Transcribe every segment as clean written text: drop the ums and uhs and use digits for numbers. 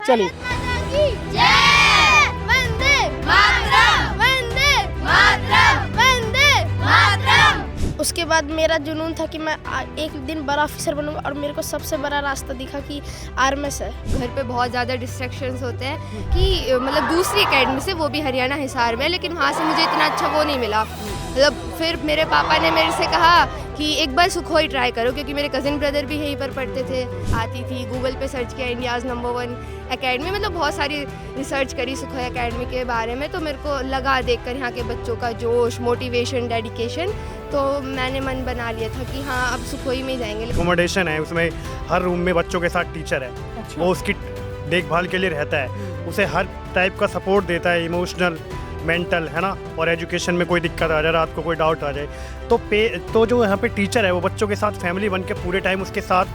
चलिए। उसके बाद मेरा जुनून था कि मैं एक दिन बड़ा ऑफिसर बनूंगा और मेरे को सबसे बड़ा रास्ता दिखा कि आर्मस है। घर पे बहुत ज़्यादा डिस्ट्रैक्शंस होते हैं कि मतलब दूसरी एकेडमी से, वो भी हरियाणा हिसार में, लेकिन वहाँ से मुझे इतना अच्छा वो नहीं मिला। मतलब फिर मेरे पापा ने मेरे से कहा कि एक बार सुखोई ट्राई करो, क्योंकि मेरे कज़िन ब्रदर भी यहीं पर पढ़ते थे। आती थी, गूगल पे सर्च किया इंडियाज़ नंबर 1 एकेडमी, मतलब बहुत सारी रिसर्च करी सुखोई एकेडमी के बारे में। तो मेरे को लगा देखकर यहाँ के बच्चों का जोश, मोटिवेशन, डेडिकेशन, तो मैंने मन बना लिया था कि हाँ अब सुखोई में ही जाएंगे। अकोमोडेशन है, उसमें हर रूम में बच्चों के साथ टीचर है। अच्छा। वो उसकी देखभाल के लिए रहता है, उसे हर टाइप का सपोर्ट देता है, इमोशनल, मेंटल, है ना। और एजुकेशन में कोई दिक्कत आ जाए, रात को कोई डाउट आ जाए तो जो यहाँ पे टीचर है वो बच्चों के साथ फैमिली बन के पूरे टाइम उसके साथ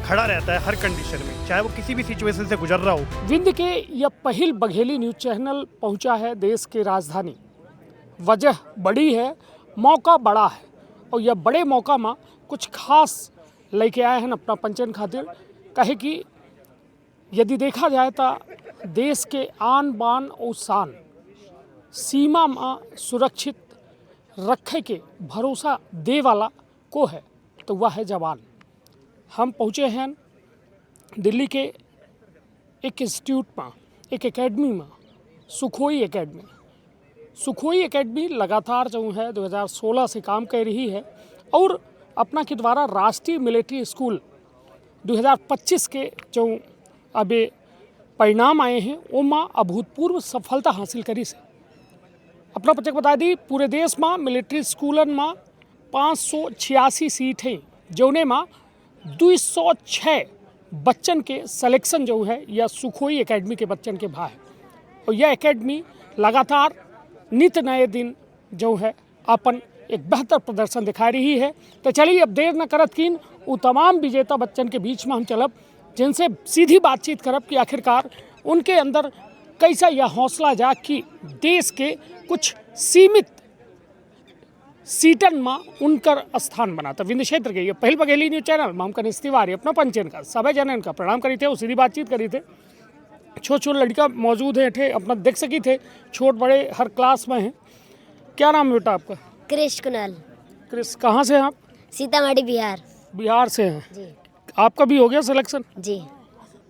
खड़ा रहता है हर कंडीशन में, चाहे वो किसी भी सिचुएशन से गुजर रहा हो। विंध्य के यह पहिल बघेली न्यूज चैनल पहुंचा है देश के राजधानी। वजह बड़ी है, मौका बड़ा है, और यह बड़े मौका में कुछ खास लेके आए हैं अपना पंचन खातिर। कहे कि यदि देखा जाए तो देश के आन बान और शान सीमा में सुरक्षित रखे के भरोसा दे वाला को है तो वह है जवान। हम पहुँचे हैं दिल्ली के एक इंस्टीट्यूट में, एक एकेडमी में, सुखोई एकेडमी। सुखोई एकेडमी लगातार जो है 2016 से काम कर रही है और अपना के द्वारा राष्ट्रीय मिलिट्री स्कूल 2025 के जो अभी परिणाम आए हैं वो माँ अभूतपूर्व सफलता हासिल करी से। अपना बच्चे को बता दी, पूरे देश में मिलिट्री स्कूलन में 586 सीट हैं, जोने में 206 बच्चन के सिलेक्शन जो है यह सुखोई एकेडमी के बच्चन के भाई है। और यह एकेडमी लगातार नित नए दिन जो है अपन एक बेहतर प्रदर्शन दिखा रही है। तो चलिए अब देर न करत कीन वो तमाम विजेता बच्चन के बीच में हम चलब, जिनसे सीधी बातचीत करब कि आखिरकार उनके अंदर कैसा यह हौसला जा कि देश के कुछ सीमित सीटन में उनकर स्थान बना। तो विंध्य क्षेत्र के ये पहल बघेली न्यूज चैनल में हम कनिष्ठ तिवारी अपना पंचन का सभी जनन का प्रणाम करी थे और सीधी बातचीत करी थे। छोट छोट लड़का मौजूद है थे, अपना देख सकी थे, छोट बड़े हर क्लास में हैं। क्या नाम है बेटा आपका? क्रिश कुणाल। क्रिश, कहाँ से हैं आप? सीतामढ़ी बिहार। बिहार से हैं जी। आपका भी हो गया सिलेक्शन? जी।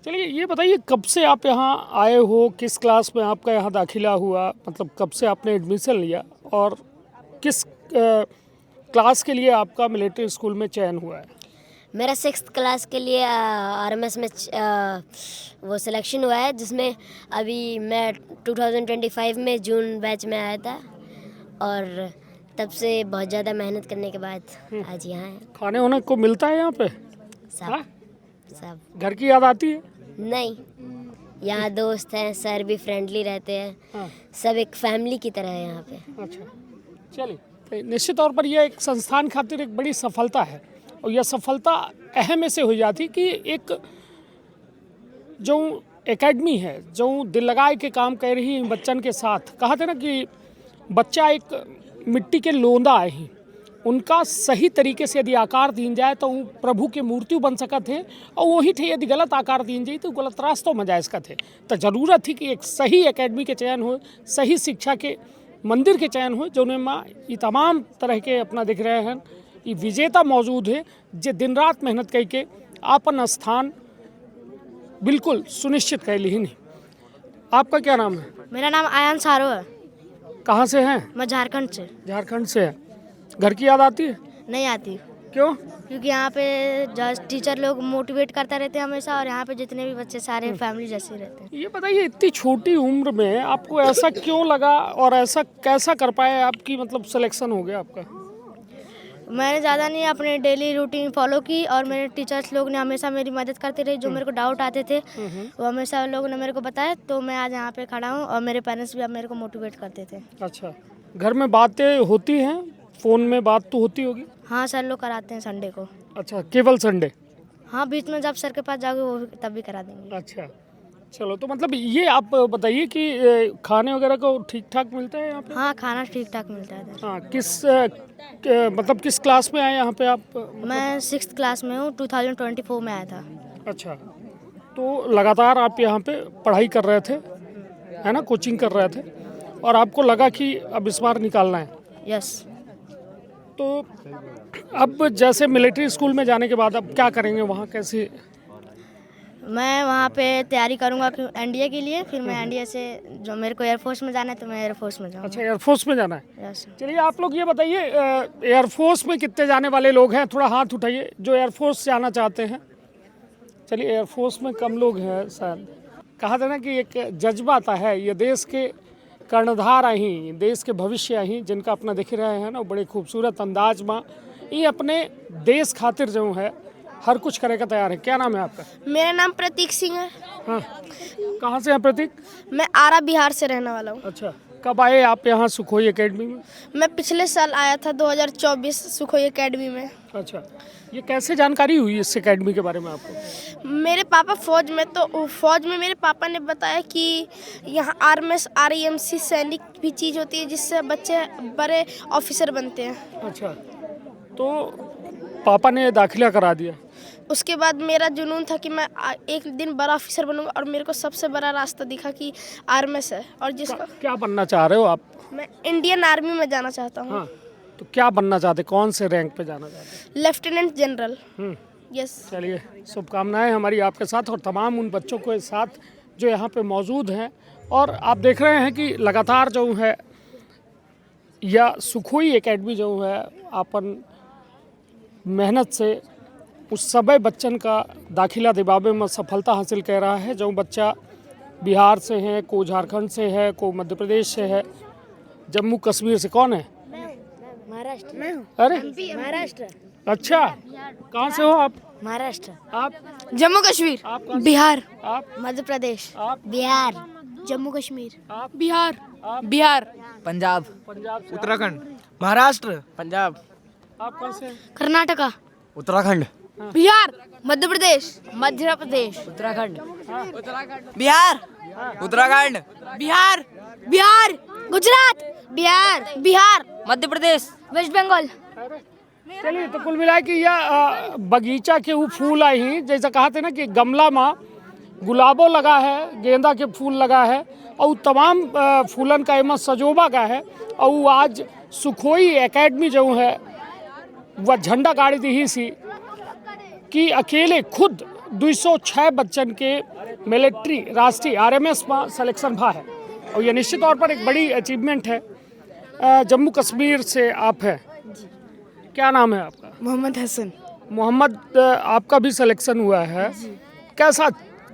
चलिए ये बताइए कब से आप यहाँ आए हो, किस क्लास में आपका यहाँ दाखिला हुआ, मतलब कब से आपने एडमिशन लिया और किस क्लास के लिए आपका मिलिट्री स्कूल में चयन हुआ है? मेरा 6th क्लास के लिए आरएमएस में वो सिलेक्शन हुआ है, जिसमें अभी मैं 2025 में जून बैच में आया था और तब से बहुत ज़्यादा मेहनत करने के बाद आज यहाँ है। खाने होने को मिलता है यहाँ पे? सब सब घर की याद आती है? नहीं, यहाँ दोस्त हैं, सर भी फ्रेंडली रहते हैं। हाँ। सब एक फैमिली की तरह है यहाँ पे। अच्छा, चलिए तो निश्चित तौर पर यह एक संस्थान खातिर एक बड़ी सफलता है और यह सफलता अहम ऐसे हो जाती कि एक जो एकेडमी है जो दिल लगाए के काम कर रही है बच्चन के साथ। कहा था ना कि बच्चा एक मिट्टी के लोंदा है, उनका सही तरीके से यदि आकार दीन जाए तो वो प्रभु के मूर्ति बन सकते हैं, और वही थे यदि गलत आकार दीन जाए तो गलत रास्तों में जा सकते हैं। तो ज़रूरत थी कि एक सही एकेडमी के चयन हो, सही शिक्षा के मंदिर के चयन हो, जो में ये तमाम तरह के अपना दिख रहे हैं ये विजेता मौजूद है जो दिन रात मेहनत करके अपन स्थान बिल्कुल सुनिश्चित कर ली। नहीं, आपका क्या नाम है? मेरा नाम आयान सारो है। कहाँ से हैं? मैं झारखंड से। झारखंड से है। घर की याद आती है? नहीं आती। क्यों? क्योंकि यहाँ पे टीचर लोग मोटिवेट करता रहते हैं हमेशा, और यहाँ पे जितने भी बच्चे सारे फैमिली जैसे रहते हैं। ये बताइए इतनी छोटी उम्र में आपको ऐसा क्यों लगा और ऐसा कैसा कर पाए आपकी मतलब सिलेक्शन हो गया आपका? मैंने ज़्यादा नहीं अपने डेली रूटीन फॉलो की और मेरे टीचर्स लोग ने हमेशा मेरी मदद करते रहे। जो मेरे को डाउट आते थे वो हमेशा लोगों ने मेरे को बताया, तो मैं आज यहाँ पे खड़ा हूँ और मेरे पेरेंट्स भी अब मेरे को मोटिवेट करते थे। अच्छा, घर में बातें होती हैं, फ़ोन में बात तो होती होगी? हाँ, सर लोग कराते हैं संडे को। अच्छा, केवल संडे? हाँ, बीच में जब सर के पास जाओगे वो तब भी करा देंगे। अच्छा, चलो तो मतलब ये आप बताइए कि खाने वगैरह को ठीक ठाक मिलता है यहाँ पे? हाँ, खाना ठीक ठाक मिलता है। हाँ, मतलब किस क्लास में आए यहाँ पे आप? मैं 6th क्लास में हूँ, 2024 में आया था। अच्छा, तो लगातार आप यहाँ पे पढ़ाई कर रहे थे, है ना, कोचिंग कर रहे थे, और आपको लगा कि अब इस बार निकालना है। यस। तो अब जैसे मिलिट्री स्कूल में जाने के बाद अब क्या करेंगे वहाँ, कैसे? मैं वहाँ पे तैयारी करूँगा एनडीए के लिए, फिर मैं एनडीए से जो मेरे को एयरफोर्स में जाना है तो मैं एयरफोर्स में जाऊँगा। अच्छा, एयरफोर्स में जाना है। यस। चलिए आप लोग ये बताइए, एयरफोर्स में कितने जाने वाले लोग हैं? थोड़ा हाथ उठाइए जो एयरफोर्स जाना चाहते हैं। चलिए, एयरफोर्स में कम लोग हैं शायद। कहा था ना कि एक जज्बा आता है, ये देश के कर्णधार ही, देश के भविष्य ही, जिनका अपना देख रहे हैं ना, बड़े खूबसूरत अंदाज में ये अपने देश खातिर जो है हर कुछ करे का तैयार है। क्या नाम है आपका? मेरा नाम प्रतीक सिंह है। हाँ, कहाँ से हैं प्रतीक? मैं आरा बिहार से रहने वाला हूँ। अच्छा, कब आए आप यहाँ सुखोई एकेडमी में? मैं पिछले साल आया था 2024 सुखोई एकेडमी में। अच्छा, ये कैसे जानकारी हुई इस एकेडमी के बारे में आपको? मेरे पापा फौज में, तो फौज में मेरे पापा ने बताया कि यहाँ आरएमएस आरईएमसी सैनिक भी चीज़ होती है जिससे बच्चे बड़े ऑफिसर बनते हैं। अच्छा, तो पापा ने दाखिला करा दिया। उसके बाद मेरा जुनून था कि मैं एक दिन बड़ा ऑफिसर बनूंगा, और मेरे को सबसे बड़ा रास्ता दिखा कि आरएमएस है, और जिसका क्या बनना चाह रहे हो आप? मैं इंडियन आर्मी में जाना चाहता हूँ। हाँ, तो क्या बनना चाहते, कौन से रैंक पे जाना चाहते? Lieutenant general. यस। चलिए, शुभकामनाएं हमारी आपके साथ और तमाम उन बच्चों के साथ जो यहाँ पे मौजूद हैं। और आप देख रहे हैं कि लगातार जो है या सुखोई एकेडमी जो है अपन मेहनत से उस सभी बच्चन का दाखिला दिवावे में सफलता हासिल कर रहा है। जो बच्चा बिहार से है, को झारखंड से है, को मध्य प्रदेश से है, जम्मू कश्मीर से। कौन है? महाराष्ट्र। मैं हूँ। अरे महाराष्ट्र। अच्छा, कहाँ से हो आप? महाराष्ट्र। आप? जम्मू कश्मीर। आप कहाँ से? बिहार। आप? मध्य प्रदेश। आप? बिहार। जम्मू कश्मीर। आप? बिहार। आप? बिहार। पंजाब, पंजाब से। उत्तराखंड, महाराष्ट्र, पंजाब, आप कहाँ से हैं? कर्नाटका। उत्तराखंड, बिहार। मध्य प्रदेश। मध्य प्रदेश। उत्तराखंड, बिहार, उत्तराखंड, बिहार। बिहार। गुजरात। बिहार। बिहार। मध्य प्रदेश, वेस्ट बंगाल। चलिए, तो कुल मिला के यह बगीचा के वो फूल आई ही, जैसा कहा थे ना कि गमला में गुलाबो लगा है, गेंदा के फूल लगा है, और तमाम फूलन का एम सजोबा का है। और वो आज सुखोई एकेडमी जो है वह झंडा गाड़ी दी ही सी कि अकेले खुद 206 बच्चन के मिलिट्री राष्ट्रीय आरएमएस में सिलेक्शन भा है, और यह निश्चित तौर पर एक बड़ी अचीवमेंट है। जम्मू कश्मीर से आप हैं, क्या नाम है आपका? मोहम्मद हसन। मोहम्मद, आपका भी सिलेक्शन हुआ है, कैसा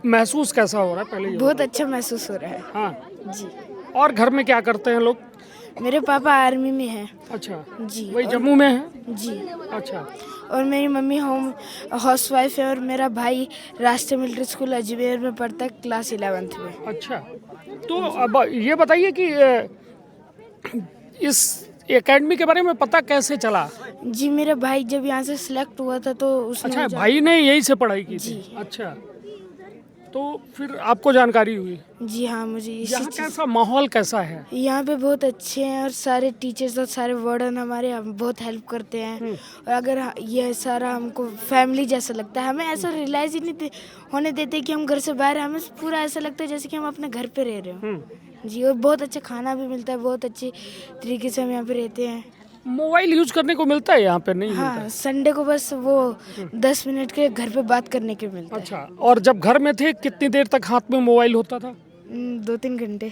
महसूस कैसा हो रहा है पहले ये बहुत अच्छा महसूस हो रहा है। हाँ जी। और घर में क्या करते हैं लोग? मेरे पापा आर्मी में हैं। अच्छा जी। वही जम्मू में है? जी। अच्छा और मेरी मम्मी हाउसवाइफ है, और मेरा भाई राष्ट्रीय मिलिट्री स्कूल अजमेर में पढ़ता है, क्लास 11th में। अच्छा, तो अब ये बताइए कि इस एकेडमी के बारे में पता कैसे चला? जी, मेरा भाई जब यहाँ से सिलेक्ट हुआ था तो उसने अच्छा, भाई ने यहीं से पढ़ाई की थी? अच्छा, तो फिर आपको जानकारी हुई? जी हाँ, मुझे इसी यहाँ चीज़। कैसा माहौल कैसा है? यहाँ पे बहुत अच्छे हैं, और सारे टीचर्स और सारे वार्डन हमारे बहुत हेल्प करते हैं। और अगर ये सारा हमको फैमिली जैसा लगता है, हमें ऐसा रियलाइज ही नहीं होने देते कि हम घर से बाहर हैं। हमें पूरा ऐसा लगता है जैसे कि हम अपने घर पे रह रहे हो। जी, और बहुत अच्छा खाना भी मिलता है, बहुत अच्छे तरीके से हम यहाँ पे रहते हैं। मोबाइल यूज करने को मिलता है यहाँ पे? नहीं मिलता? हाँ, संडे को बस वो 10 मिनट के घर पे बात करने के मिलता है। अच्छा, और जब घर में थे कितनी देर तक हाथ में मोबाइल होता था? 2-3 घंटे।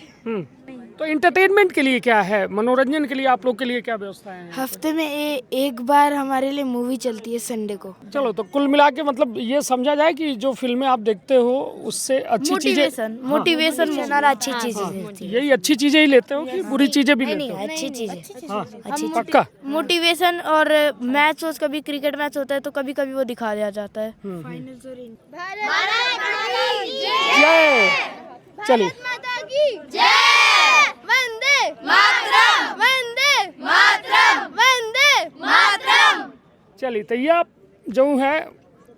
तो इंटरटेनमेंट के लिए क्या है, मनोरंजन के लिए आप लोग के लिए क्या व्यवस्थाएं हैं? हफ्ते में एक बार हमारे लिए मूवी चलती है संडे को। चलो, तो कुल मिला के मतलब ये समझा जाए कि जो फिल्में आप देखते हो उससे अच्छी चीजें, मोटिवेशन और अच्छी चीजें। यही अच्छी चीजें ही लेते हो कि बुरी चीजें भी लेते हो? अच्छी चीजें। हाँ, पक्का। मोटिवेशन और मैच, कभी क्रिकेट मैच होता है तो कभी कभी वो दिखा दिया जाता है। जय। चलिए, चलिए, तो यह जो है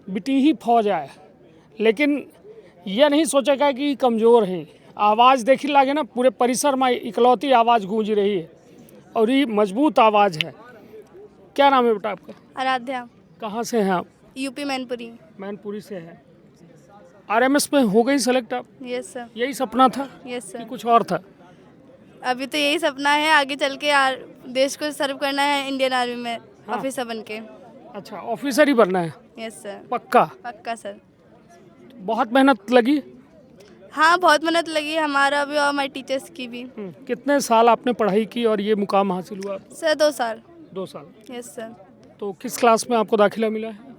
बिटीही फौज है, लेकिन यह नहीं सोचेगा कि कमज़ोर है। आवाज़ देखी लागे ना, पूरे परिसर में इकलौती आवाज़ गूंज रही है, और ये मजबूत आवाज़ है। क्या नाम है बेटा आपका? आराध्या। कहाँ से हैं आप? यूपी मैनपुरी। मैनपुरी से है। आरएमएस में हो गई सेलेक्ट आप? Yes sir. यही सपना था यस कि सर। कुछ और था? अभी तो यही सपना है, आगे चल के देश को सर्व करना है इंडियन आर्मी में ऑफिसर बन के। अच्छा, ऑफिसर ही बनना है यस सर। पक्का? पक्का सर। बहुत मेहनत लगी? हाँ, बहुत मेहनत लगी हमारा भी और हमारे टीचर्स की भी। कितने साल आपने पढ़ाई की और ये मुकाम हासिल हुआ? सर 2 साल। 2 साल। Yes sir. तो किस क्लास में आपको दाखिला मिला है?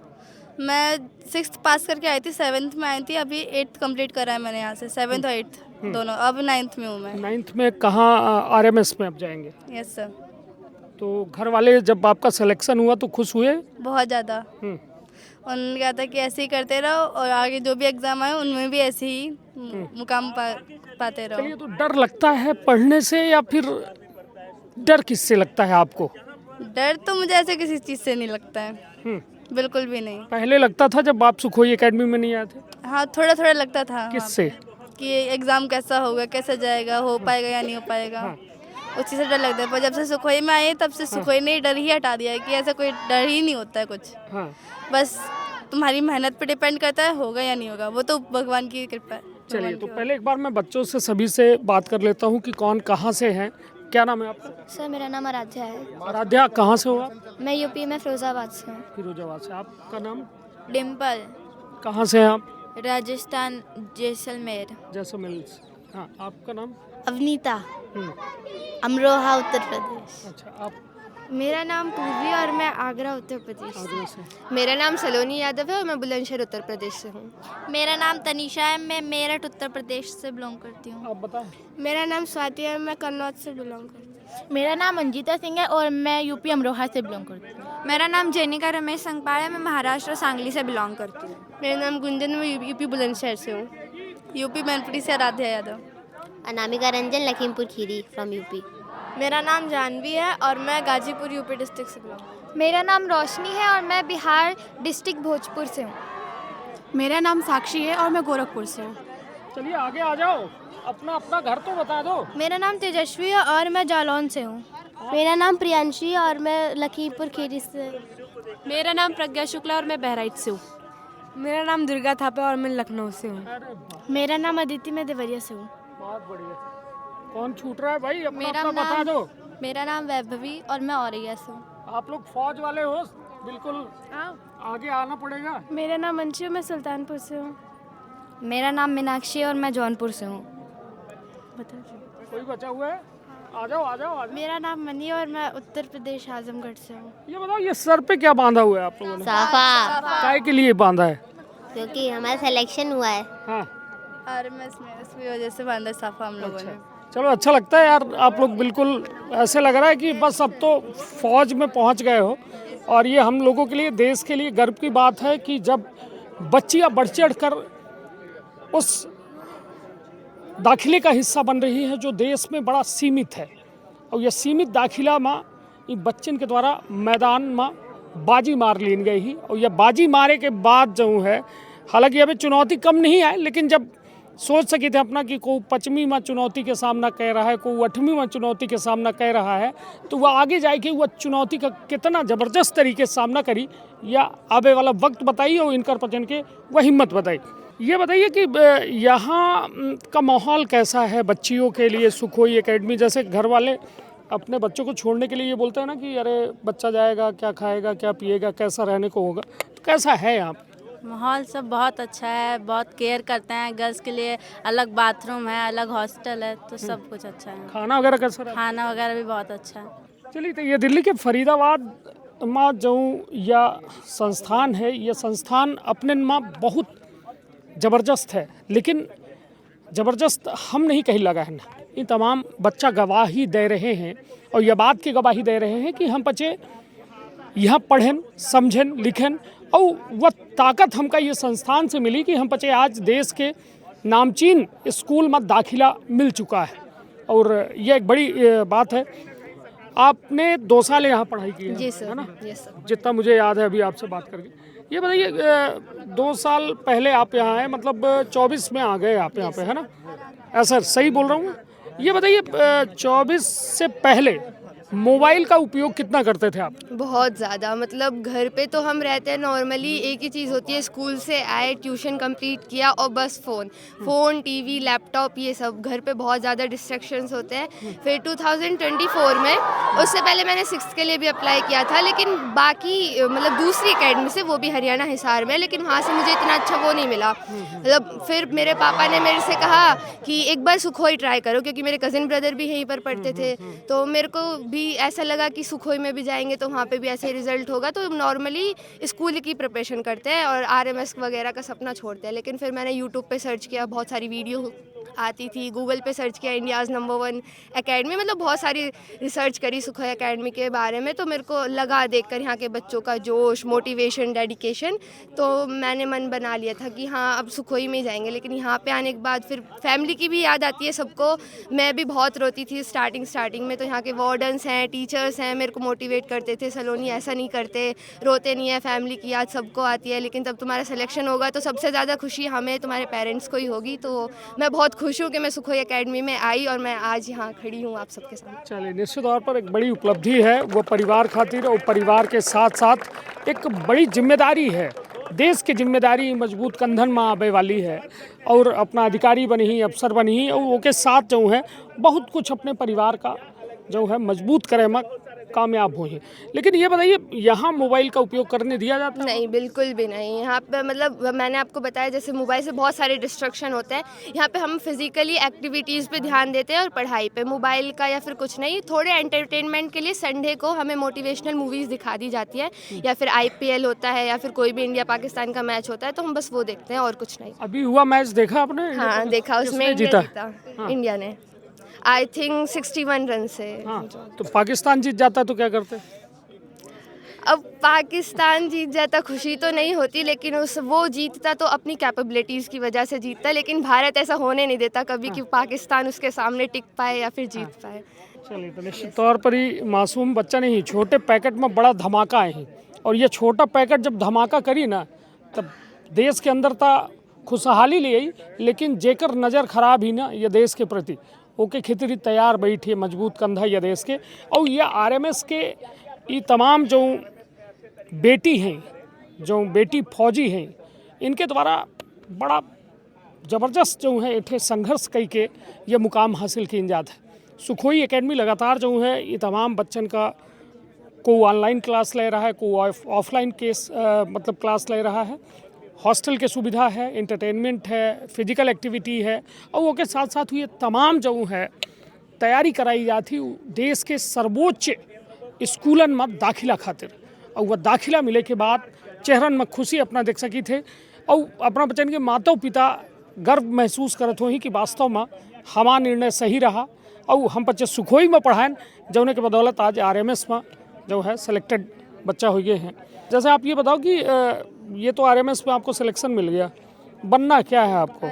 मैं 6th पास करके आई थी, 7th में आई थी, अभी 8th कंप्लीट करा है मैंने यहाँ से, 7th और 8th दोनों। अब 9th में हूँ मैं। 9th में कहाँ आरएमएस में आप जाएंगे? Yes sir. तो घर वाले जब आपका सिलेक्शन हुआ तो खुश हुए? बहुत ज़्यादा। उन्होंने कहा था कि ऐसे ही करते रहो और आगे जो भी एग्ज़ाम आए उनमें भी ऐसे ही मुकाम पाते रहो। चलिए, तो डर लगता है पढ़ने से या फिर डर किससे लगता है आपको? डर तो मुझे ऐसे किसी चीज़ से नहीं लगता है, बिल्कुल भी नहीं। पहले लगता था जब आप सुखोई एकेडमी में नहीं आए थे? हाँ, थोड़ा थोड़ा लगता था। किससे? कि एग्ज़ाम कैसा होगा, कैसा जाएगा, हो पाएगा या नहीं हो पाएगा, उस चीज़ से डर लगता है। पर जब से सुखोई में आए तब से सुखोई ने डर ही हटा दिया है कि ऐसा कोई डर ही नहीं होता है कुछ। बस तुम्हारी मेहनत पे डिपेंड करता है होगा या नहीं होगा, वो तो भगवान की कृपा है। चलिए, तो पहले एक बार मैं बच्चों से सभी से बात कर लेता हूँ कि कौन कहाँ से हैं। क्या नाम है आपका? सर मेरा नाम आराध्या है। आराध्या, कहाँ से हो आप? मैं यूपी में फिरोजाबाद से हूँ। फिरोजाबाद से। आपका नाम? डिम्पल, कहाँ से हैं आप? राजस्थान, जैसलमेर। जैसलमेर से। हाँ, आपका नाम? अवनीता, अमरोहा, उत्तर प्रदेश। अच्छा, आप? मेरा नाम पूर्वी और मैं आगरा, उत्तर प्रदेश। आगरा से। मेरा नाम सलोनी यादव है और मैं बुलंदशहर उत्तर प्रदेश से हूँ। मेरा नाम तनीषा है, मैं मेरठ, उत्तर प्रदेश से बिलोंग करती हूँ। आप बताएं। मेरा नाम स्वाति है, मैं कन्नौज से बिलोंग करती हूँ। मेरा नाम अंजिता सिंह है और मैं यूपी अमरोहा से बिलोंग करती हूँ। मेरा नाम जेनिका रमेश संगपाल है, मैं महाराष्ट्र सांगली से बिलोंग करती हूँ। मेरा नाम गुंजन, मैं यूपी बुलंदशहर से हूँ। यूपी मैनपुरी से आराध्या यादव। Anamika Ranjan, Lakhimpur Kheri from UP. मेरा नाम जानवी है और मैं गाजीपुर यूपी डिस्ट्रिक्ट से बिलोंग। मेरा नाम रोशनी है और मैं बिहार डिस्ट्रिक्ट भोजपुर से हूँ। मेरा नाम साक्षी है और मैं गोरखपुर से हूँ। चलिए, आगे आ जाओ, अपना अपना घर तो बता दो। मेरा नाम तेजस्वी है और मैं जालौन से हूँ। मेरा नाम प्रियांशी है और मैं लखीमपुर खीरी से। मेरा नाम प्रज्ञा शुक्ला और मैं बहराइच से हूँ। मेरा नाम दुर्गा थापा और मैं लखनऊ से हूँ। मेरा नाम अदिति, मैं देवरिया से हूँ। बहुत बढ़िया। कौन छूट रहा है भाई? अपना मेरा अपना बता नाम- दो। मेरा नाम वैभवी और मैं औरैया से हूँ। आप लोग फौज वाले हो, बिल्कुल आगे आना पड़ेगा। मेरा नाम अंशु, मैं सुल्तानपुर से हूँ। मेरा नाम मीनाक्षी है और मैं जौनपुर से हूँ। कोई बचा हुआ है? आ जाओ आ जाओ आ जाओ। मेरा नाम मनी और मैं उत्तर प्रदेश आजमगढ़ से हूँ। ये बताओ, ये सर पे क्या बांधा हुआ है आप लोगों ने? साफा, काय के लिए बांधा है? क्योंकि हमारा सिलेक्शन हुआ है। हाँ, आरएमएस में उसकी वजह से बांधा साफा हम लोगों ने। चलो, अच्छा लगता है यार। आप लोग बिल्कुल ऐसे लग रहा है कि बस अब तो फौज में पहुंच गए हो। और ये हम लोगों के लिए, देश के लिए गर्व की बात है कि जब बच्चियां बढ़ चढ़ कर उस दाखिले का हिस्सा बन रही है जो देश में बड़ा सीमित है, और यह सीमित दाखिला में इन बच्चन के द्वारा मैदान में बाजी मार ली गई ही। और यह बाजी मारे के बाद जो है, हालांकि अभी चुनौती कम नहीं है, लेकिन जब सोच सके थे अपना कि कोई 5वीं में चुनौती के सामना कर रहा है, कोई 8वीं में चुनौती के सामना कर रहा है, तो वह आगे जाके वह चुनौती का कितना ज़बरदस्त तरीके से सामना करी, या आगे वाला वक्त बताइए और इनकर पचन के वह हिम्मत बताई। ये बताइए कि यहाँ का माहौल कैसा है बच्चियों के लिए? सुखोई एकेडमी जैसे घर वाले अपने बच्चों को छोड़ने के लिए ये बोलते हैं ना कि अरे बच्चा जाएगा, क्या खाएगा, क्या पिएगा, कैसा रहने को होगा, तो कैसा है यहाँ? माहौल सब बहुत अच्छा है, बहुत केयर करते हैं। गर्ल्स के लिए अलग बाथरूम है, अलग हॉस्टल है, तो सब कुछ अच्छा है। खाना वगैरह कैसा रहता है? खाना वगैरह भी बहुत अच्छा है। चलिए, तो ये दिल्ली के फरीदाबाद में जो या संस्थान है, ये संस्थान अपने में बहुत ज़बरदस्त है, लेकिन ज़बरदस्त हम नहीं कहीं लगा है ना। ये तमाम बच्चा गवाही दे रहे हैं और यह बात की गवाही दे रहे हैं कि हम बच्चे यहाँ पढ़ें, समझें, लिखें, और वह ताकत हमका ये संस्थान से मिली कि हम बच्चे आज देश के नामचीन स्कूल में दाखिला मिल चुका है। और यह एक बड़ी बात है। आपने 2 साल यहाँ पढ़ाई की है? जी सर। है ना? Yes sir. जितना मुझे याद है अभी आपसे बात करके। ये बताइए, 2 साल पहले आप यहाँ आए, मतलब 24 में आ गए आप यहाँ पे, है ना? ऐसा सही बोल रहा हूँ? ये बताइए, 24 से पहले मोबाइल का उपयोग कितना करते थे आप? बहुत ज़्यादा, मतलब घर पे तो हम रहते हैं नॉर्मली, एक ही चीज़ होती है, स्कूल से आए, ट्यूशन कंप्लीट किया और बस फ़ोन टीवी लैपटॉप ये सब, घर पे बहुत ज़्यादा डिस्ट्रैक्शंस होते हैं। फिर 2024 में, उससे पहले मैंने 6th के लिए भी अप्लाई किया था, लेकिन बाकी मतलब दूसरी एकेडमी से, वो भी हरियाणा हिसार में, लेकिन वहाँ से मुझे इतना अच्छा वो नहीं मिला। मतलब फिर मेरे पापा ने मेरे से कहा कि एक बार सुखोई ट्राई करो, क्योंकि मेरे कज़िन ब्रदर भी यहीं पर पढ़ते थे, तो मेरे को भी ऐसा लगा कि सुखोई में भी जाएंगे तो वहाँ पे भी ऐसे ही रिजल्ट होगा, तो नॉर्मली स्कूल की प्रिपरेशन करते हैं और RMS वगैरह का सपना छोड़ते हैं। लेकिन फिर मैंने यूट्यूब पे सर्च किया, बहुत सारी वीडियो आती थी, गूगल पे सर्च किया इंडियाज़ नंबर 1 एकेडमी, मतलब बहुत सारी रिसर्च करी सुखोई एकेडमी के बारे में, तो मेरे को लगा देखकर यहाँ के बच्चों का जोश, मोटिवेशन, डेडिकेशन, तो मैंने मन बना लिया था कि हाँ अब सुखोई में ही जाएंगे। लेकिन यहाँ पे आने के बाद फिर फैमिली की भी याद आती है सबको, मैं भी बहुत रोती थी स्टार्टिंग में, तो यहाँ के वार्डन्स हैं, टीचर्स हैं, मेरे को मोटिवेट करते थे, सलोनी ऐसा नहीं करते, रोते नहीं है, फैमिली की याद सबको आती है, लेकिन तब तुम्हारा सिलेक्शन होगा तो सबसे ज़्यादा खुशी हमें तुम्हारे पेरेंट्स को ही होगी। तो मैं बहुत खुश हूँ कि मैं सुखोई एकेडमी में आई और मैं आज यहाँ खड़ी हूँ आप सबके सामने। चलिए, निश्चित तौर पर एक बड़ी उपलब्धि है वो परिवार खातिर, और परिवार के साथ साथ एक बड़ी जिम्मेदारी है, देश की जिम्मेदारी मजबूत कंधन में आवे वाली है, और अपना अधिकारी बनी, अफसर बनी, और वो के साथ जो है बहुत कुछ अपने परिवार का जो है मजबूत करे में कामयाब हुई। लेकिन ये बताइए, यहाँ मोबाइल का उपयोग करने दिया जाता है? नहीं, बिल्कुल भी नहीं। यहाँ पे मतलब मैंने आपको बताया जैसे मोबाइल से बहुत सारे डिस्ट्रैक्शन होते हैं, यहाँ पे हम फिजिकली एक्टिविटीज़ पे ध्यान देते हैं और पढ़ाई पे, मोबाइल का या फिर कुछ नहीं। थोड़े एंटरटेनमेंट के लिए संडे को हमें मोटिवेशनल मूवीज़ दिखा दी जाती है, या फिर IPL होता है, या फिर कोई भी इंडिया पाकिस्तान का मैच होता है, तो हम बस वो देखते हैं और कुछ नहीं। अभी हुआ मैच देखा आपने? हाँ देखा, उसमें इंडिया जीता, इंडिया ने आई थिंक 61 रन से। हाँ, तो पाकिस्तान जीत जाता तो क्या करते? अब पाकिस्तान जीत जाता खुशी तो नहीं होती, लेकिन वो जीतता तो अपनी कैपेबिलिटीज़ की वजह से जीतता, लेकिन भारत ऐसा होने नहीं देता कभी कि पाकिस्तान उसके सामने टिक पाए या फिर जीत पाए। चलिए, तो निश्चित तौर पर ही मासूम बच्चा नहीं, छोटे पैकेट में बड़ा धमाका है, और ये छोटा पैकेट जब धमाका करी ना, तब देश के अंदर था खुशहाली ले आई, लेकिन जेकर नज़र खराब ही ना ये देश के प्रति, ओके खितरी तैयार बैठी मजबूत कंधा ये देश के। और ये RMS के ये तमाम जो बेटी हैं, जो बेटी फौजी हैं, इनके द्वारा बड़ा ज़बरदस्त जो है इठे संघर्ष कई के ये मुकाम हासिल किया जाता है। सुखोई एकेडमी लगातार जो है ये तमाम बच्चन का को ऑनलाइन क्लास ले रहा है, को ऑफलाइन मतलब क्लास ले रहा है, हॉस्टल के सुविधा है, एंटरटेनमेंट है, फिजिकल एक्टिविटी है, और वो के साथ साथ ये तमाम जो है तैयारी कराई जाती देश के सर्वोच्च स्कूलन में दाखिला खातिर, और वह दाखिला मिले के बाद चेहरन में खुशी अपना देख सकी थे, और अपना बच्चन के माता पिता गर्व महसूस करत हो कि वास्तव में हमारा निर्णय सही रहा, और हम बच्चे सुखोई में पढ़ाएं, जौने के बदौलत आज RMS में जो है सेलेक्टेड बच्चा हो गए हैं। जैसे आप ये बताओ कि ये तो RMS में आपको सिलेक्शन मिल गया, बनना क्या है आपको?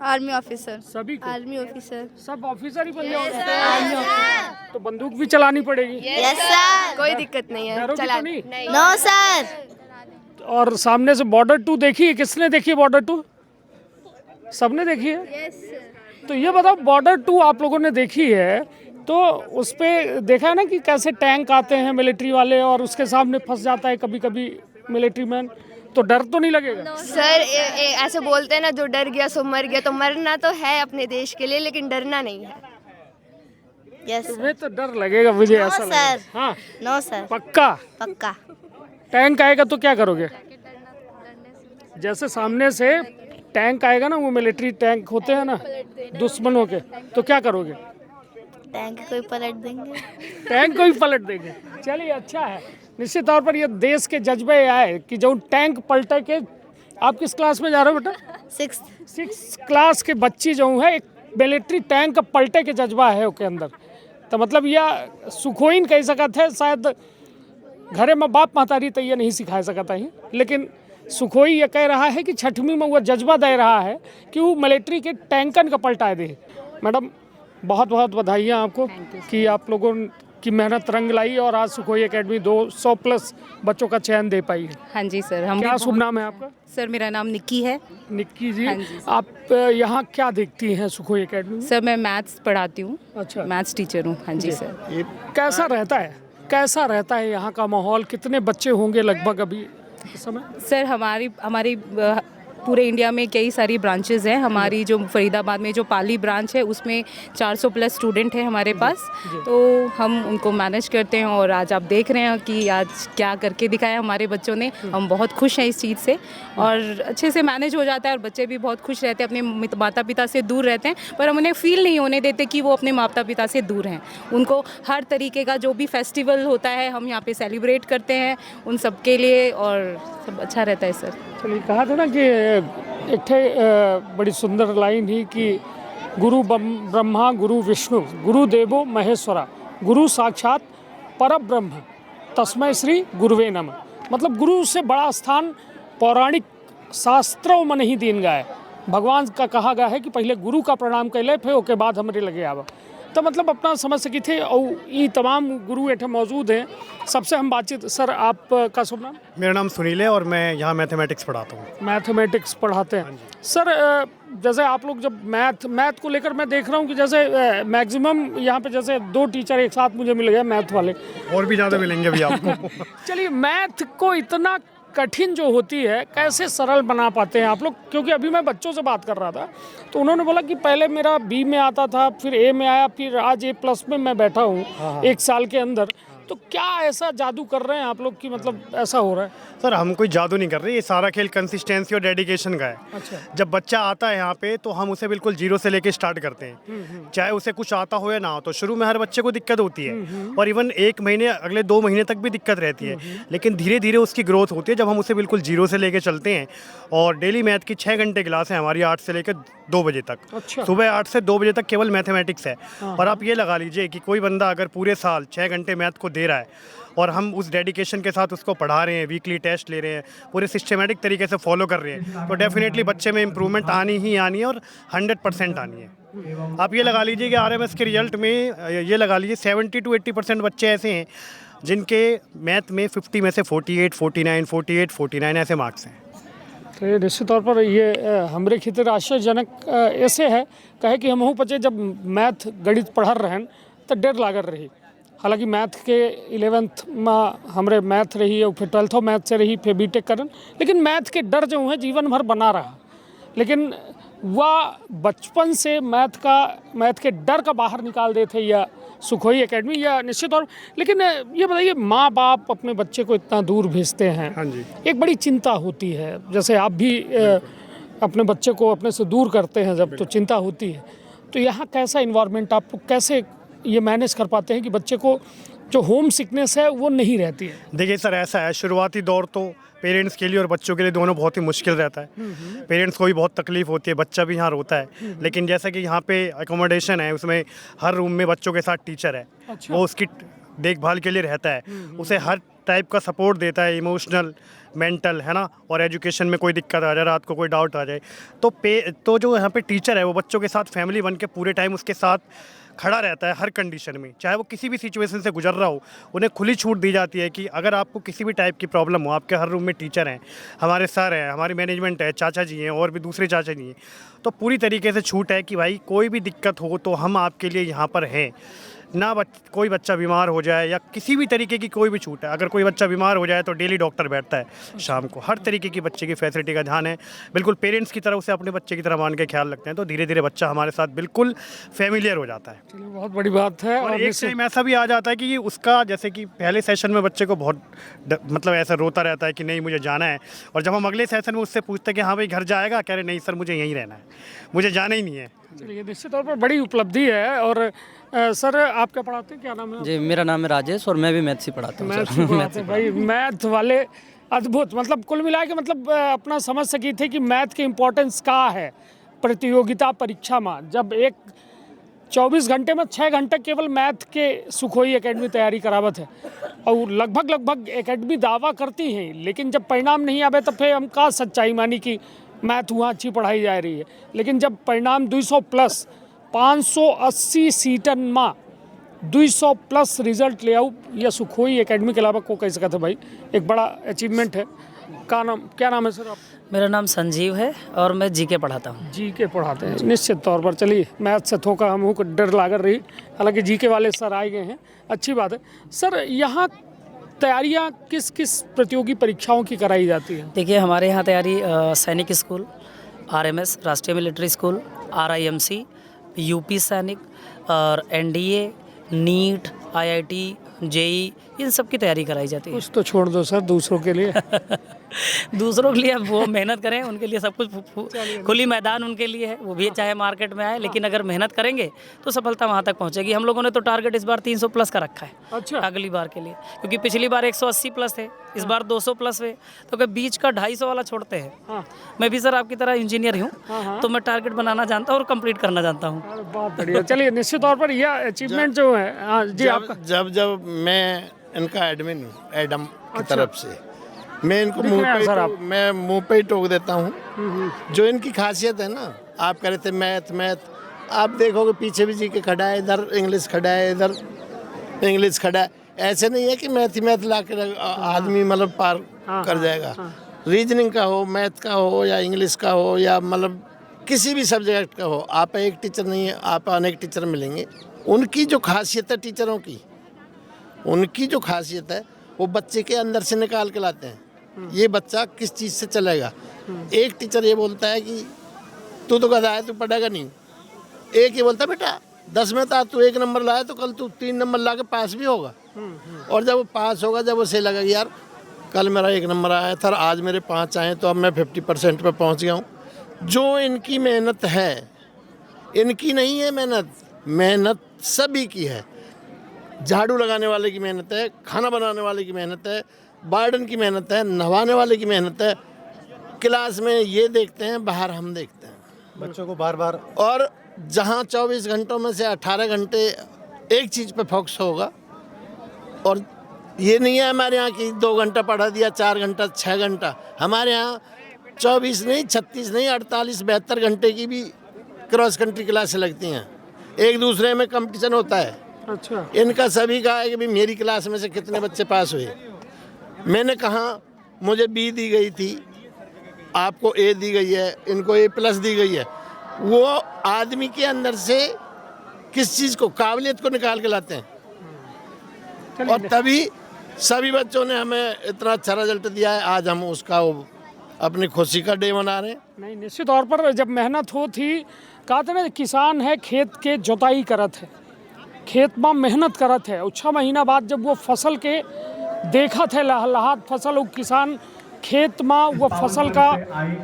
Army officer. सभी को? Army officer. सब ऑफिसर ही बन जाओ? तो बंदूक भी चलानी पड़ेगी? यस सर, कोई दिक्कत नहीं है, डरोगे चला तो नहीं? No sir. और सामने से बॉर्डर 2 देखी है? किसने देखी है बॉर्डर 2? सबने देखी है? तो ये बताओ, बॉर्डर 2 आप लोगों ने देखी है, तो उस पर देखा है ना कि कैसे टैंक आते हैं मिलिट्री वाले, और उसके सामने फंस जाता है कभी कभी मिलिट्री मैन, तो डर तो नहीं लगेगा? सर ऐसे बोलते हैं ना, जो डर गया सो मर गया, तो मरना तो है अपने देश के लिए, लेकिन डरना नहीं है। यस तुम्हें तो डर लगेगा, मुझे ऐसा लगेगा। हाँ, नो सर। पक्का? पक्का। टैंक आएगा तो क्या करोगे? जैसे सामने से टैंक आएगा ना, वो मिलिट्री टैंक होते हैं ना दुश्मनों के, तो क्या करोगे? टैंक को ही पलट देंगे। टैंक को ही पलट देंगे। चलिए, अच्छा है। निश्चित तौर पर ये देश के जज्बे आए कि जो टैंक पलटे के। आप किस क्लास में जा रहे हो बेटा? 6th क्लास के बच्ची जो है, एक मिलिट्री टैंक पलटे के जज्बा है उसके अंदर, तो मतलब यह सुखोइन कह सकत है, शायद घरे में बाप महतारी तो ये नहीं सिखा सकता ही, लेकिन सुखोई ये कह रहा है कि 6वीं में वो जज्बा दे रहा है कि वो मिलिट्री के टैंकन का पलटा दे। मैडम, बहुत बहुत बधाइयाँ आपको कि आप लोगों की मेहनत रंग लाई और आज सुखोई एकेडमी 200 प्लस बच्चों का चयन दे पाई है। हाँ जी सर, हम क्या शुभ नाम है आपका? सर मेरा नाम निक्की है। निक्की जी, हाँ जी सर। आप यहाँ क्या देखती हैं सुखोई एकेडमी में? सर मैं मैथ्स पढ़ाती हूँ। अच्छा, मैथ्स टीचर हूँ। हाँ जी सर। ये कैसा रहता है यहाँ का माहौल? कितने बच्चे होंगे लगभग अभी इस समय? सर हमारी पूरे इंडिया में कई सारी ब्रांचेज़ हैं। हमारी जो फरीदाबाद में जो पाली ब्रांच है उसमें 400 प्लस स्टूडेंट हैं हमारे पास, तो हम उनको मैनेज करते हैं। और आज आप देख रहे हैं कि आज क्या करके दिखाया हमारे बच्चों ने। हम बहुत खुश हैं इस चीज़ से और अच्छे से मैनेज हो जाता है और बच्चे भी बहुत खुश रहते हैं। अपने माता पिता से दूर रहते हैं पर हम उन्हें फील नहीं होने देते कि वो अपने माता पिता से दूर हैं। उनको हर तरीके का जो भी फेस्टिवल होता है हम यहाँ पे सेलिब्रेट करते हैं उन सब के लिए और सब अच्छा रहता है सर। चलिए, कहा था ना कि एक बड़ी सुंदर लाइन ही कि गुरु ब्रह्मा गुरु विष्णु गुरु देवो महेश्वरा गुरु साक्षात परब्रह्म तस्मै श्री गुरुवे नमः। मतलब गुरु से बड़ा स्थान पौराणिक शास्त्रों में नहीं दीन गया है। भगवान का कहा गया है कि पहले गुरु का प्रणाम कैले फिर उसके बाद हमारे लगे आवा। तो मतलब अपना समझ सकी थे और ये तमाम गुरु एठे मौजूद हैं। सबसे हम बातचीत, सर आपका शुभ नाम? मेरा नाम सुनील है और मैं यहाँ मैथमेटिक्स पढ़ाता हूँ। मैथमेटिक्स पढ़ाते हैं सर। जैसे आप लोग जब मैथ को लेकर मैं देख रहा हूँ कि जैसे मैक्सिमम यहाँ पे जैसे 2 टीचर एक साथ मुझे मिल गए मैथ वाले, और भी ज़्यादा मिलेंगे अभी आपको। चलिए, मैथ को इतना कठिन जो होती है कैसे सरल बना पाते हैं आप लोग? क्योंकि अभी मैं बच्चों से बात कर रहा था तो उन्होंने बोला कि पहले मेरा बी में आता था, फिर ए में आया, फिर आज ए प्लस में मैं बैठा हूँ 1 साल के अंदर। तो क्या ऐसा जादू कर रहे हैं आप लोग कि मतलब ऐसा हो रहा है? सर हम कोई जादू नहीं कर रहे, ये सारा खेल कंसिस्टेंसी और डेडिकेशन का है। अच्छा। जब बच्चा आता है यहाँ पे तो हम उसे बिल्कुल जीरो से लेके स्टार्ट करते हैं, चाहे उसे कुछ आता हो या ना हो। तो शुरू में हर बच्चे को दिक्कत होती है और इवन 1 महीने अगले 2 महीने तक भी दिक्कत रहती है, लेकिन धीरे धीरे उसकी ग्रोथ होती है जब हम उसे बिल्कुल जीरो से लेके चलते हैं। और डेली मैथ की 6 घंटे क्लास है हमारी 8 से लेकर 2 बजे तक। अच्छा। सुबह 8 से 2 बजे तक केवल मैथमेटिक्स है। और आप ये लगा लीजिए कि कोई बंदा अगर पूरे साल 6 घंटे मैथ को दे रहा है और हम उस डेडिकेशन के साथ उसको पढ़ा रहे हैं, वीकली टेस्ट ले रहे हैं, पूरे सिस्टमेटिक तरीके से फॉलो कर रहे हैं, तो डेफिनेटली बच्चे में इम्प्रूवमेंट आनी ही आनी है और 100% आनी है। आप ये लगा लीजिए कि RMS के रिजल्ट में ये लगा लीजिए 70 to 80% बच्चे ऐसे हैं जिनके मैथ में 50 में से 48, 49, 48, 49 ऐसे मार्क्स हैं। तो ये निश्चित तौर पर ये हमारे खातिर आश्चर्यजनक ऐसे है कहे कि हम बच्चे जब मैथ गणित पढ़ रहे हैं तो डर लागत रही। हालांकि मैथ के 11th में हमारे मैथ रही है, फिर 12th मैथ से रही, फिर बीटेक करन, लेकिन मैथ के डर जो है जीवन भर बना रहा। लेकिन वह बचपन से मैथ के डर का बाहर निकाल देते या सुखोई एकेडमी या निश्चित तौर। लेकिन ये बताइए, माँ बाप अपने बच्चे को इतना दूर भेजते हैं, हाँ जी। एक बड़ी चिंता होती है। जैसे आप भी अपने बच्चे को अपने से दूर करते हैं जब, तो चिंता होती है। तो यहाँ कैसा इन्वायरमेंट, आप कैसे ये मैनेज कर पाते हैं कि बच्चे को जो होम सिकनेस है वो नहीं रहती है? देखिए सर, ऐसा है, शुरुआती दौर तो पेरेंट्स के लिए और बच्चों के लिए दोनों बहुत ही मुश्किल रहता है। पेरेंट्स को भी बहुत तकलीफ होती है, बच्चा भी यहाँ रोता है। लेकिन जैसा कि यहाँ पे अकोमोडेशन है, उसमें हर रूम में बच्चों के साथ टीचर है। अच्छा। वो उसकी देखभाल के लिए रहता है, उसे हर टाइप का सपोर्ट देता है, इमोशनल, मेंटल, है ना। और एजुकेशन में कोई दिक्कत आ जाए, रात को कोई डाउट आ जाए तो जो यहाँ पे टीचर है वो बच्चों के साथ फैमिली बन के पूरे टाइम उसके साथ खड़ा रहता है हर कंडीशन में। चाहे वो किसी भी सिचुएशन से गुजर रहा हो, उन्हें खुली छूट दी जाती है कि अगर आपको किसी भी टाइप की प्रॉब्लम हो, आपके हर रूम में टीचर हैं, हमारे सर हैं, हमारी मैनेजमेंट है, चाचा जी हैं और भी दूसरे चाचा जी हैं, तो पूरी तरीके से छूट है कि भाई कोई भी दिक्कत हो तो हम आपके लिए यहाँ पर हैं ना। कोई बच्चा बीमार हो जाए या किसी भी तरीके की कोई भी छूट है, अगर कोई बच्चा बीमार हो जाए तो डेली डॉक्टर बैठता है शाम को। हर तरीके की बच्चे की फैसिलिटी का ध्यान है, बिल्कुल पेरेंट्स की तरह उसे अपने बच्चे की तरह मान के ख्याल रखते हैं। तो धीरे धीरे बच्चा हमारे साथ बिल्कुल फेमिलियर हो जाता है। चलिए, बहुत बड़ी बात है। और एक टाइम ऐसा भी आ जाता है कि उसका, जैसे कि पहले सेशन में बच्चे को बहुत मतलब ऐसा रोता रहता है कि नहीं मुझे जाना है, और जब हम अगले सेशन में उससे पूछते हैं कि हाँ भाई घर जाएगा, कह रहे नहीं सर मुझे यहीं रहना है, मुझे जाना ही नहीं है। चलिए, निश्चित तौर पर बड़ी उपलब्धि है। और सर आप क्या पढ़ाते हैं, क्या नाम है? जी मेरा नाम है राजेश और मैं भी मैथ्स ही पढ़ाता हूँ। मैथ पढ़ाते हैं भाई, मैथ वाले अद्भुत। मतलब कुल मिला के मतलब अपना समझ सकी थे कि मैथ की इम्पोर्टेंस का है प्रतियोगिता परीक्षा में। जब एक 24 घंटे में 6 घंटे केवल मैथ के सुखोई एकेडमी तैयारी करावत है, और लगभग एकेडमी दावा करती है, लेकिन जब परिणाम नहीं आवे तो फिर हम का सच्चाई मानी कि मैथ वहाँ अच्छी पढ़ाई जा रही है। लेकिन जब परिणाम 200 प्लस 580 सीटन में 200 प्लस रिजल्ट ले आऊँ, यह सुखोई एकेडमी के अलावा को कह सकते भाई एक बड़ा अचीवमेंट है। क्या नाम है सर आप? मेरा नाम संजीव है और मैं जीके पढ़ाता हूँ। जीके पढ़ाते हैं, निश्चित तौर पर। चलिए, मैथ से थोड़ा हम को डर लाग रही, हालांकि जीके वाले सर आए गए हैं, अच्छी बात है। सर यहाँ तैयारियाँ किस किस प्रतियोगी परीक्षाओं की कराई जाती हैं? देखिए, हमारे यहाँ तैयारी सैनिक स्कूल, RMS राष्ट्रीय मिलिट्री स्कूल, RIMC, यूपी सैनिक और NDA, नीट, IIT, JEE, इन सब की तैयारी कराई जाती है। कुछ तो छोड़ दो सर दूसरों के लिए। दूसरों के लिए वो मेहनत करें, उनके लिए सब कुछ खुली मैदान उनके लिए है, वो भी चाहे मार्केट में आए, लेकिन अगर मेहनत करेंगे तो सफलता वहाँ तक पहुँचेगी। हम लोगों ने तो टारगेट इस बार 300 प्लस का रखा है। अच्छा। अगली बार के लिए, क्योंकि पिछली बार 180 प्लस थे, इस बार 200 प्लस हुए, तो अगर बीच का 250 वाला छोड़ते हैं। हाँ। मैं भी सर आपकी तरह इंजीनियर हूँ, तो मैं टारगेट बनाना जानता हूँ और कंप्लीट करना जानता हूँ। बहुत बढ़िया। चलिए, निश्चित तौर पर यह अचीवमेंट जो है, हाँ जी, आपका जब मैं इनका एडमिन एडम की तरफ से मैं इनको मुंह पे ही टोक देता हूँ। जो इनकी खासियत है ना, आप कह रहे थे मैथ, आप देखोगे पीछे भी जी के खड़ा है, इधर इंग्लिश खड़ा है, इधर इंग्लिश खड़ा है। ऐसे नहीं है कि मैथ ला के आदमी मतलब पार कर जाएगा। रीजनिंग का हो, मैथ का हो या इंग्लिश का हो या मतलब किसी भी सब्जेक्ट का हो, आप एक टीचर नहीं है, आप अनेक टीचर मिलेंगे। उनकी जो खासियत है टीचरों की, उनकी जो खासियत है वो बच्चे के अंदर से निकाल के लाते हैं। ये बच्चा किस चीज़ से चलेगा। एक टीचर ये बोलता है कि तू तो गधा है, तू पढ़ेगा नहीं। एक ये बोलता है बेटा 10 में था, तू 1 नंबर लाया तो कल तू 3 नंबर ला के पास भी होगा। और जब वो पास होगा, जब उसे लगा यार कल मेरा 1 नंबर आया था, आज मेरे 5 आए, तो अब मैं 50% पे पहुँच गया हूँ। जो इनकी मेहनत है, इनकी नहीं है मेहनत सभी की है। झाड़ू लगाने वाले की मेहनत है, खाना बनाने वाले की मेहनत है, वार्डन की मेहनत है, नहवाने वाले की मेहनत है। क्लास में ये देखते हैं, बाहर हम देखते हैं बच्चों को बार बार। और जहाँ 24 घंटों में से 18 घंटे एक चीज़ पे फोकस होगा। और ये नहीं है हमारे यहाँ की 2 घंटा पढ़ा दिया, 4 घंटा, 6 घंटा। हमारे यहाँ 24 नहीं, 36 नहीं, 48, 72 घंटे की भी क्रॉस कंट्री क्लासें लगती हैं। एक दूसरे में कंपटीशन होता है। अच्छा। इनका सभी का है कि भाई मेरी क्लास में से कितने बच्चे पास हुए। मैंने कहा मुझे B दी गई थी, आपको A दी गई है, इनको A+ दी गई है। वो आदमी के अंदर से किस चीज़ को, काबिलियत को निकाल के लाते हैं। और तभी सभी बच्चों ने हमें इतना अच्छा रिजल्ट दिया है। आज हम उसका अपनी खुशी का डे मना रहे हैं। नहीं, निश्चित तौर पर जब मेहनत हो थी, कहा था ना, किसान है खेत के जोताई करत है, खेत में मेहनत करत है। 6 महीना बाद जब वो फसल के देखत है लहलहात फसल, वो किसान खेत में वो फसल का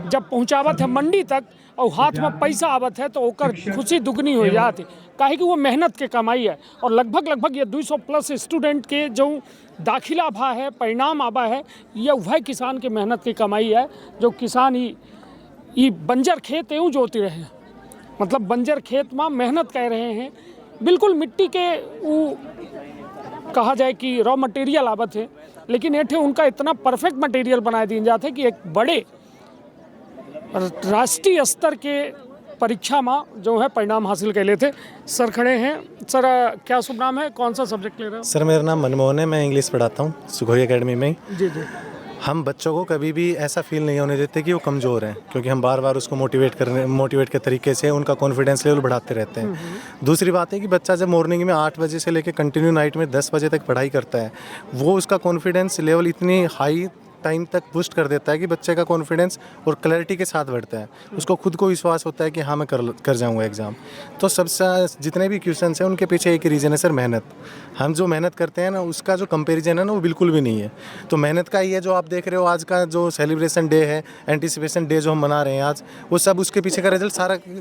जब पहुँचावत है मंडी तक और हाथ में पैसा आवत है, तो ओकर खुशी दुगनी हो जाती, काहे कि वो मेहनत के कमाई है। और लगभग ये 200 प्लस स्टूडेंट के जो दाखिला भा है, परिणाम आवा है, यह वह किसान के मेहनत की कमाई है। जो किसान ही बंजर खेत यूँ जोती रहे, मतलब बंजर खेत में मेहनत कर रहे हैं। बिल्कुल मिट्टी के वो कहा जाए कि रॉ मटेरियल आवत है, लेकिन ये उनका इतना परफेक्ट मटेरियल बना दिए जाते कि एक बड़े राष्ट्रीय स्तर के परीक्षा में जो है परिणाम हासिल कर लेते। सर खड़े हैं। सर, क्या शुभ नाम है, कौन सा सब्जेक्ट ले रहे हो? सर, मेरा नाम मनमोहन है, मैं इंग्लिश पढ़ाता हूँ सुखोई एकेडमी में। जी जी। हम बच्चों को कभी भी ऐसा फील नहीं होने देते कि वो कमज़ोर हैं, क्योंकि हम बार बार उसको मोटिवेट के तरीके से उनका कॉन्फिडेंस लेवल बढ़ाते रहते हैं। दूसरी बात है कि बच्चा जब मॉर्निंग में 8 बजे से लेकर कंटिन्यू नाइट में 10 बजे तक पढ़ाई करता है, वो उसका कॉन्फिडेंस लेवल इतनी हाई टाइम तक बूस्ट कर देता है कि बच्चे का कॉन्फिडेंस और क्लैरिटी के साथ बढ़ता है। उसको खुद को विश्वास होता है कि हाँ मैं कर जाऊँगा एग्ज़ाम। तो सबसे जितने भी क्वेश्चंस हैं उनके पीछे एक ही रीज़न है सर, मेहनत। हम जो मेहनत करते हैं ना, उसका जो कंपैरिजन है ना, वो बिल्कुल भी नहीं है। तो मेहनत का ही है जो आप देख रहे हो आज का जो सेलिब्रेशन डे है, एंटिसिपेशन डे जो हम मना रहे हैं आज, वो सब उसके पीछे का रिजल्ट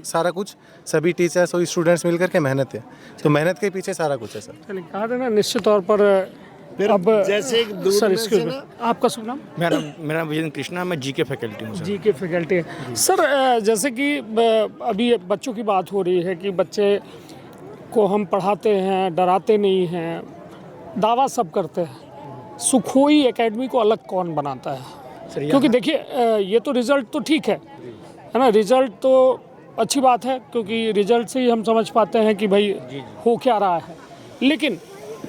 सारा कुछ सभी टीचर्स और स्टूडेंट्स मिलकर के मेहनत है। तो मेहनत के पीछे सारा कुछ है सर। चलिए, कहा था ना, निश्चित तौर पर अब जैसे एक दूर सर, में इसके से ना, आपका शुभ नाम? मेरा नाम विजय कृष्णा, मैं जीके फैकल्टी हूँ। जीके फैकल्टी है सर। जैसे कि अभी बच्चों की बात हो रही है कि बच्चे को हम पढ़ाते हैं, डराते नहीं हैं, दावा सब करते हैं। सुखोई एकेडमी को अलग कौन बनाता है? क्योंकि देखिए, ये तो रिज़ल्ट तो ठीक है ना, रिज़ल्ट तो अच्छी बात है, क्योंकि रिज़ल्ट से ही हम समझ पाते हैं कि भाई हो क्या रहा है। लेकिन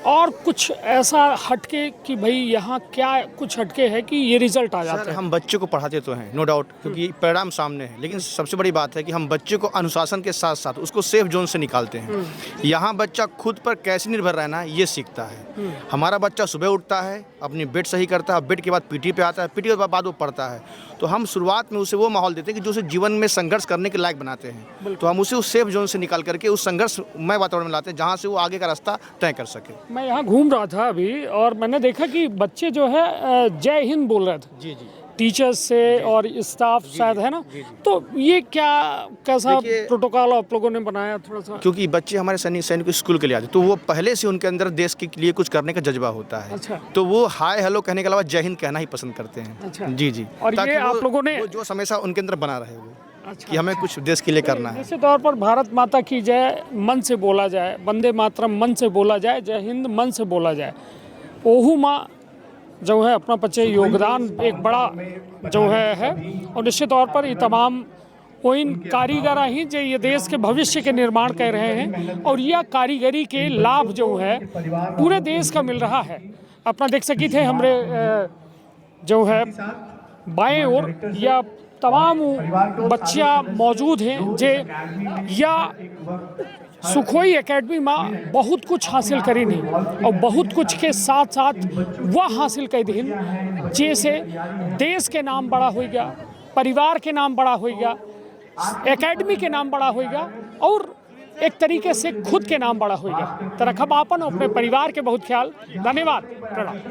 और कुछ ऐसा हटके कि भाई यहाँ क्या कुछ हटके है कि ये रिजल्ट आ जाता सर है? हम बच्चे को पढ़ाते तो हैं नो डाउट, क्योंकि परिणाम सामने है, लेकिन सबसे बड़ी बात है कि हम बच्चे को अनुशासन के साथ साथ उसको सेफ जोन से निकालते हैं। यहाँ बच्चा खुद पर कैसे निर्भर रहना है ये सीखता है। हमारा बच्चा सुबह उठता है, अपनी बेड सही करता है, बेड के बाद पीटी पे आता है, पीटी के बाद वो पढ़ता है। तो हम शुरुआत में उसे वो माहौल देते हैं कि जो उसे जीवन में संघर्ष करने के लायक बनाते हैं। तो हम उसे उस सेफ जोन से निकाल करके उस संघर्षमय वातावरण में लाते हैं जहाँ से वो आगे का रास्ता तय कर सके। मैं यहाँ घूम रहा था अभी और मैंने देखा कि बच्चे जो है जय हिंद बोल रहे थे। जी जी। टीचर्स से और स्टाफ शायद है ना, तो ये क्या कैसा प्रोटोकॉल आप लोगों ने बनाया थोड़ा सा? क्योंकि बच्चे हमारे सैनिक स्कूल के लिए आते तो वो पहले से उनके अंदर देश के लिए कुछ करने का जज्बा होता है। अच्छा। तो वो हाय हेलो कहने के अलावा जय हिंद कहना ही पसंद करते हैं। अच्छा। जी जी। और ताकि ये आप लोगों ने वो जो हमेशा उनके अंदर बना रहे वो अच्छा, कि हमें कुछ देश के लिए करना है। निश्चित तौर पर भारत माता की जय मन से बोला जाए, वंदे मातरम मन से बोला जाए, जय हिंद मन से बोला जाए। ओहू माँ जो है अपना पचे योगदान एक बड़ा जो है और निश्चित तौर पर ये तमाम वो इन कारीगर ही जो ये देश के भविष्य के निर्माण कर रहे हैं और यह कारीगरी के लाभ जो है पूरे देश का मिल रहा है। अपना देख सकी थे हमरे जो है बाएं ओर या तमाम बच्चियां मौजूद हैं जे या सुखोई एकेडमी में बहुत कुछ हासिल करी नहीं और बहुत कुछ के साथ साथ वह हासिल कर दी जैसे देश के नाम बड़ा हो गया, परिवार के नाम बड़ा हो गया, एकेडमी के नाम बड़ा हो गया और एक तरीके से खुद के नाम बड़ा हो गया। तो रखब आपन अपने परिवार के बहुत ख्याल। धन्यवाद, प्रणाम।